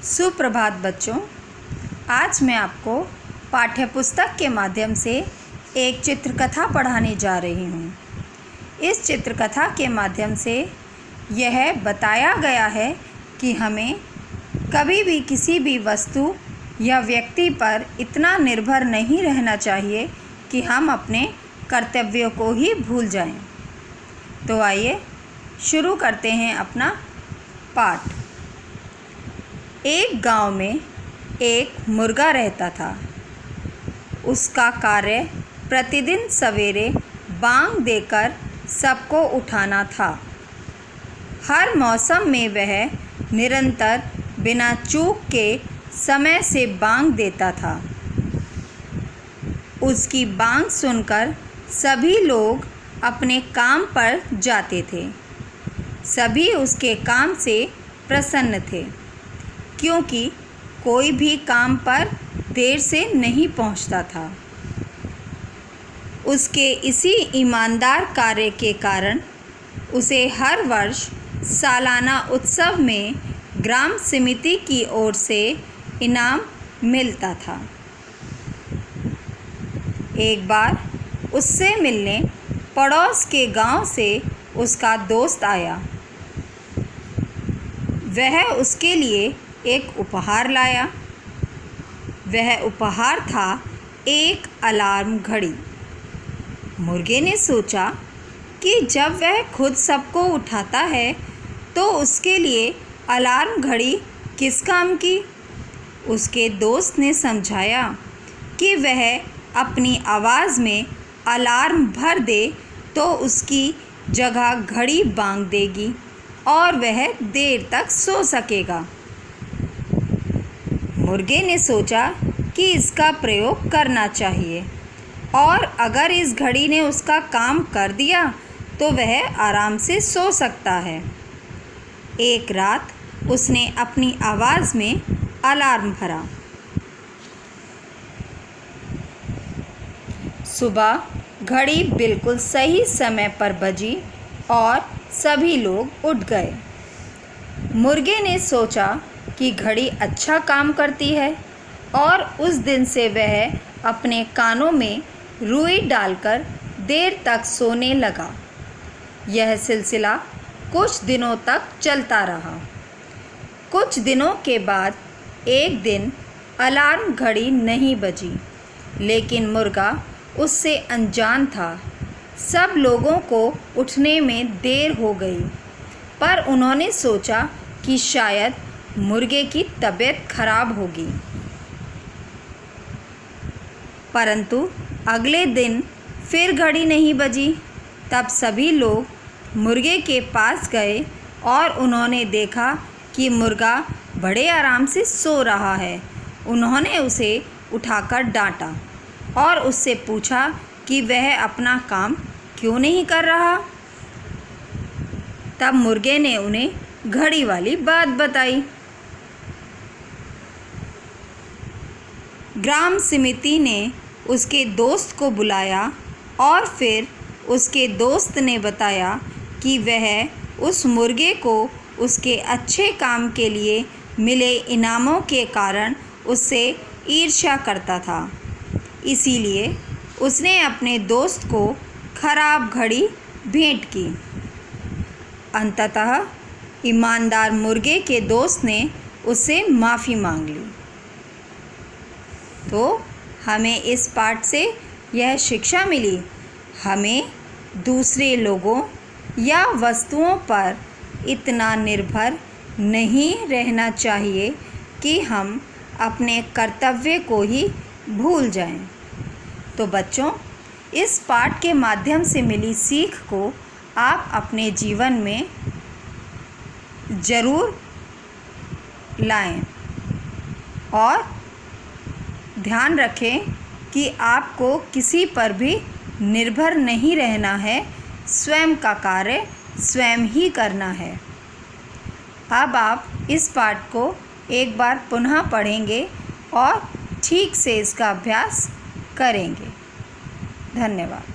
सुप्रभात बच्चों। आज मैं आपको पाठ्यपुस्तक के माध्यम से एक चित्रकथा पढ़ाने जा रही हूँ। इस चित्रकथा के माध्यम से यह बताया गया है कि हमें कभी भी किसी भी वस्तु या व्यक्ति पर इतना निर्भर नहीं रहना चाहिए कि हम अपने कर्तव्यों को ही भूल जाएं। तो आइए शुरू करते हैं अपना पाठ। एक गांव में एक मुर्गा रहता था। उसका कार्य प्रतिदिन सवेरे बांग देकर सबको उठाना था। हर मौसम में वह निरंतर बिना चूक के समय से बांग देता था। उसकी बांग सुनकर सभी लोग अपने काम पर जाते थे। सभी उसके काम से प्रसन्न थे, क्योंकि कोई भी काम पर देर से नहीं पहुंचता था। उसके इसी ईमानदार कार्य के कारण उसे हर वर्ष सालाना उत्सव में ग्राम समिति की ओर से इनाम मिलता था। एक बार उससे मिलने पड़ोस के गांव से उसका दोस्त आया। वह उसके लिए एक उपहार लाया। वह उपहार था एक अलार्म घड़ी। मुर्गे ने सोचा कि जब वह खुद सबको उठाता है तो उसके लिए अलार्म घड़ी किस काम की। उसके दोस्त ने समझाया कि वह अपनी आवाज़ में अलार्म भर दे तो उसकी जगह घड़ी बांग देगी और वह देर तक सो सकेगा। मुर्गे ने सोचा कि इसका प्रयोग करना चाहिए और अगर इस घड़ी ने उसका काम कर दिया तो वह आराम से सो सकता है। एक रात उसने अपनी आवाज़ में अलार्म भरा। सुबह घड़ी बिल्कुल सही समय पर बजी और सभी लोग उठ गए। मुर्गे ने सोचा कि घड़ी अच्छा काम करती है और उस दिन से वह अपने कानों में रुई डालकर देर तक सोने लगा। यह सिलसिला कुछ दिनों तक चलता रहा। कुछ दिनों के बाद एक दिन अलार्म घड़ी नहीं बजी, लेकिन मुर्गा उससे अनजान था। सब लोगों को उठने में देर हो गई, पर उन्होंने सोचा कि शायद मुर्गे की तबीयत खराब होगी। परंतु अगले दिन फिर घड़ी नहीं बजी। तब सभी लोग मुर्गे के पास गए और उन्होंने देखा कि मुर्गा बड़े आराम से सो रहा है। उन्होंने उसे उठाकर डांटा और उससे पूछा कि वह अपना काम क्यों नहीं कर रहा। तब मुर्गे ने उन्हें घड़ी वाली बात बताई। ग्राम समिति ने उसके दोस्त को बुलाया और फिर उसके दोस्त ने बताया कि वह उस मुर्गे को उसके अच्छे काम के लिए मिले इनामों के कारण उससे ईर्ष्या करता था। इसीलिए उसने अपने दोस्त को खराब घड़ी भेंट की। अंततः ईमानदार मुर्गे के दोस्त ने उससे माफ़ी मांग ली। तो हमें इस पाठ से यह शिक्षा मिली, हमें दूसरे लोगों या वस्तुओं पर इतना निर्भर नहीं रहना चाहिए कि हम अपने कर्तव्य को ही भूल जाएं। तो बच्चों, इस पाठ के माध्यम से मिली सीख को आप अपने जीवन में ज़रूर लाएं और ध्यान रखें कि आपको किसी पर भी निर्भर नहीं रहना है। स्वयं का कार्य स्वयं ही करना है। अब आप इस पाठ को एक बार पुनः पढ़ेंगे और ठीक से इसका अभ्यास करेंगे। धन्यवाद।